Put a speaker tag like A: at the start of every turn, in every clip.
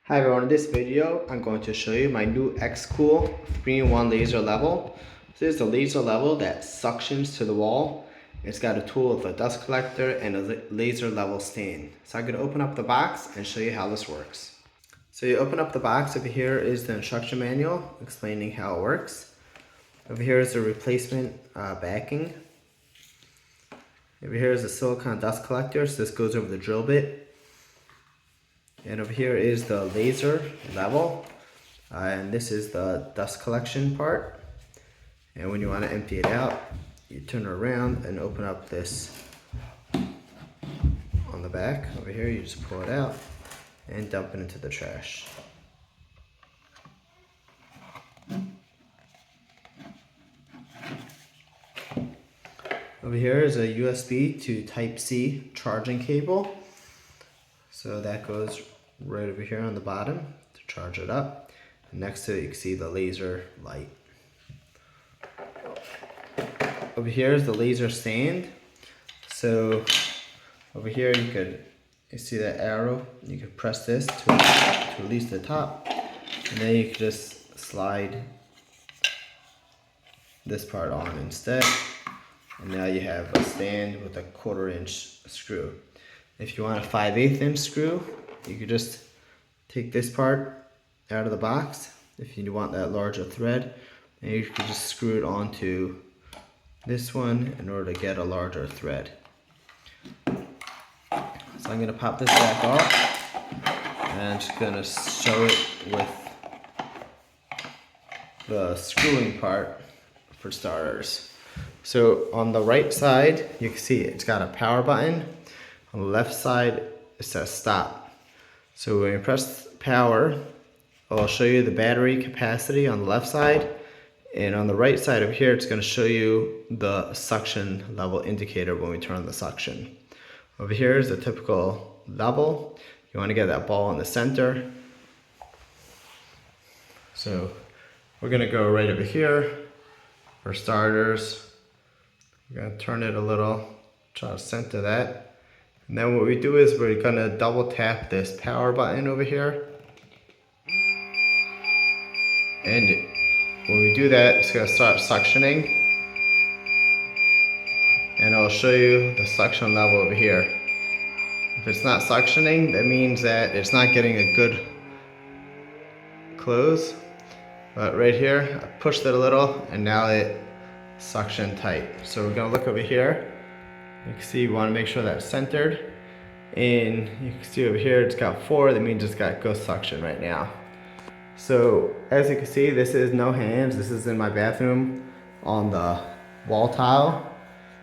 A: Hi everyone, in this video I'm going to show you my new XCool 3-in-1 laser level. This is a laser level that suctions to the wall. It's got a tool with a dust collector and a laser level stand. So I'm going to open up the box and show you how this works. So you open up the box. Over here is the instruction manual explaining how it works. Over here is the replacement backing. Over here is the silicone dust collector, so this goes over the drill bit. And over here is the laser level, and this is the dust collection part. And when you want to empty it out, you turn it around and open up this on the back. Over here, you just pull it out and dump it into the trash. Over here is a USB to Type-C charging cable. So that goes right over here on the bottom to charge it up. And next to it, you can see the laser light. Over here is the laser stand. So over here you see that arrow. You can press this to release the top, and then you can just slide this part on instead. And now you have a stand with a 1/4 inch screw. If you want a 5/8 inch screw, you could just take this part out of the box. If you want that larger thread, and you can just screw it onto this one in order to get a larger thread. So I'm gonna pop this back off, and I'm just gonna show it with the screwing part for starters. So on the right side, you can see it's got a power button. On the left side, it says stop. So when you press power, it'll show you the battery capacity on the left side. And on the right side over here, it's going to show you the suction level indicator when we turn on the suction. Over here is the typical level. You want to get that ball in the center. So we're going to go right over here. For starters, we're going to turn it a little, try to center that. And then what we do is we're gonna double tap this power button over here. And when we do that, it's gonna start suctioning. And it'll show you the suction level over here. If it's not suctioning, that means that it's not getting a good close. But right here, I pushed it a little and now it suction tight. So we're gonna look over here. You can see you want to make sure that's centered, and you can see over here it's got 4. That means it's got good suction right now. So as you can see, this is no hands. This is in my bathroom on the wall tile.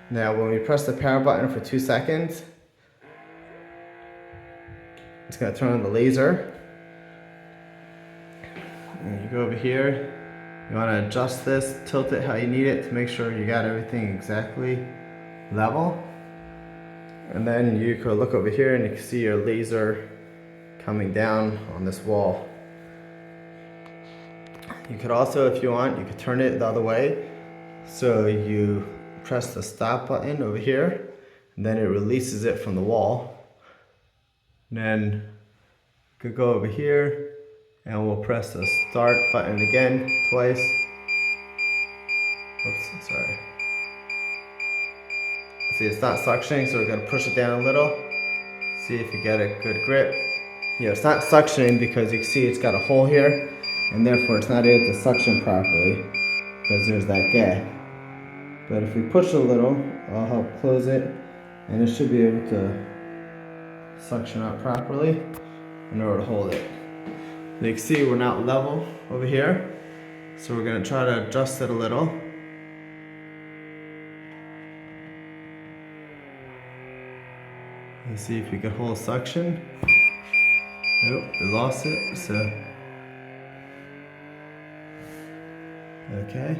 A: Now when we press the power button for 2 seconds, it's going to turn on the laser. And you go over here, you want to adjust this, tilt it how you need it to make sure you got everything exactly level. And then you could look over here and you can see your laser coming down on this wall. You could also, if you want, you could turn it the other way. So you press the stop button over here, and then it releases it from the wall. And then you could go over here and we'll press the start button again twice. Oops, sorry. See, it's not suctioning, so we're going to push it down a little. See if you get a good grip. Yeah, it's not suctioning because you can see it's got a hole here, and therefore it's not able to suction properly because there's that gap. But if we push a little, I'll help close it, and it should be able to suction up properly in order to hold it. You can see we're not level over here, so we're going to try to adjust it a little. Let's see if we can hold suction. Nope, we lost it, so. Okay.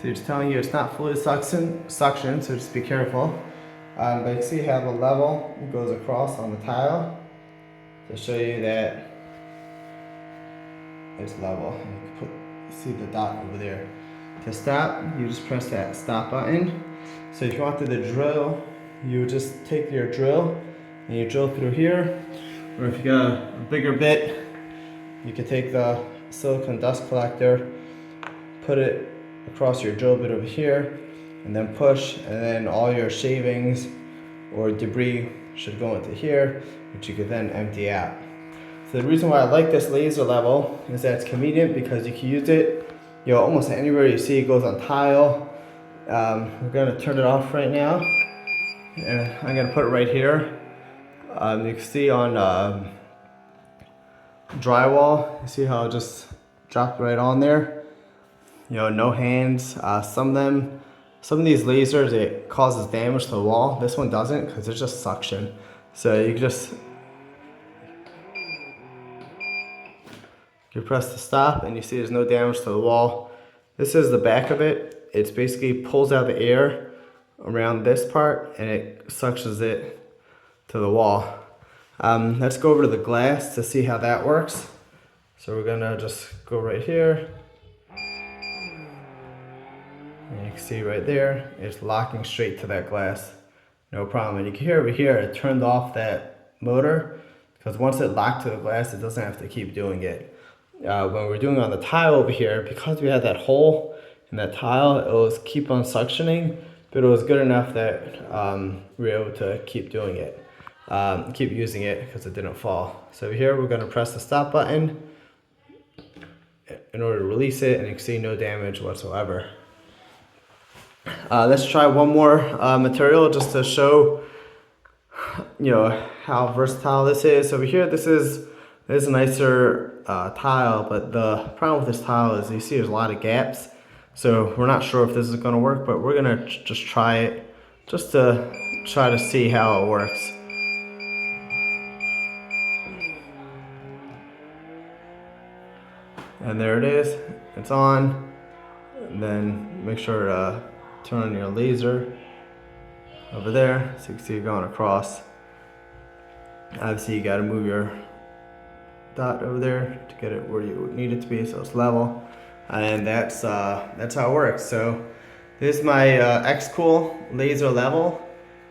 A: So it's telling you it's not fully suction, so just be careful. But you can see how the level goes across on the tile to show you that it's level. You can see the dot over there. To stop, you just press that stop button. So if you wanted to drill, you would just take your drill and you drill through here, or if you got a bigger bit, you can take the silicone dust collector, put it across your drill bit over here, and then push, and then all your shavings or debris should go into here, which you could then empty out. So the reason why I like this laser level is that it's convenient because you can use it, almost anywhere you see it goes on tile. We're gonna turn it off right now, and I'm gonna put it right here. You can see on drywall, you see how it just dropped right on there. No hands. Some of these lasers, it causes damage to the wall. This one doesn't because it's just suction. So you just press the stop and you see there's no damage to the wall. This is the back of it. It's basically pulls out the air around this part and it suctions it to the wall. Let's go over to the glass to see how that works. So we're gonna just go right here. And you can see right there, it's locking straight to that glass. No problem. And you can hear over here, it turned off that motor because once it locked to the glass, it doesn't have to keep doing it. When we're doing on the tile over here, because we had that hole in that tile, it was keep on suctioning, but it was good enough that we were able to keep doing it, keep using it because it didn't fall. So here we're gonna press the stop button in order to release it, and you can see no damage whatsoever. Let's try one more material just to show, how versatile this is. Over here, this is a nicer tile, but the problem with this tile is you see there's a lot of gaps. So we're not sure if this is gonna work, but we're gonna just try it, just to try to see how it works. And there it is, it's on. And then make sure to turn on your laser over there so you can see it going across. Obviously you gotta move your dot over there to get it where you need it to be so it's level. And that's how it works. So this is my XCool laser level.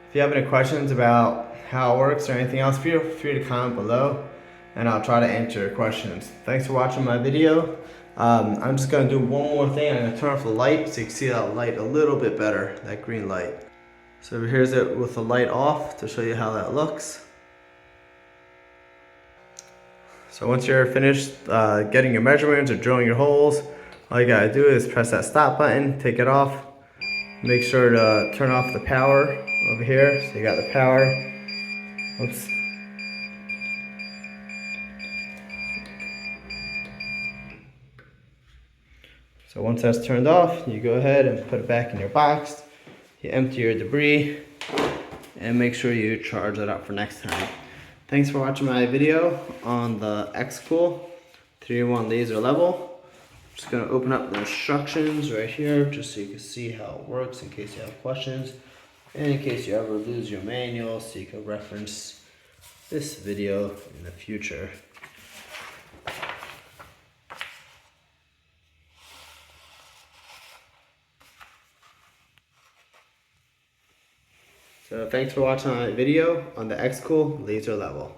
A: If you have any questions about how it works or anything else, feel free to comment below and I'll try to answer your questions. Thanks for watching my video. I'm just gonna do one more thing. I'm gonna turn off the light so you can see that light a little bit better, that green light. So here's it with the light off to show you how that looks. So once you're finished getting your measurements or drilling your holes, all you gotta do is press that stop button, take it off. Make sure to turn off the power over here. So you got the power. Oops. So once that's turned off, you go ahead and put it back in your box. You empty your debris and make sure you charge it up for next time. Thanks for watching my video on the XCool 3-in-1 laser level. I'm just gonna open up the instructions right here just so you can see how it works in case you have questions. And in case you ever lose your manual so you can reference this video in the future. So thanks for watching my video on the XCool laser level.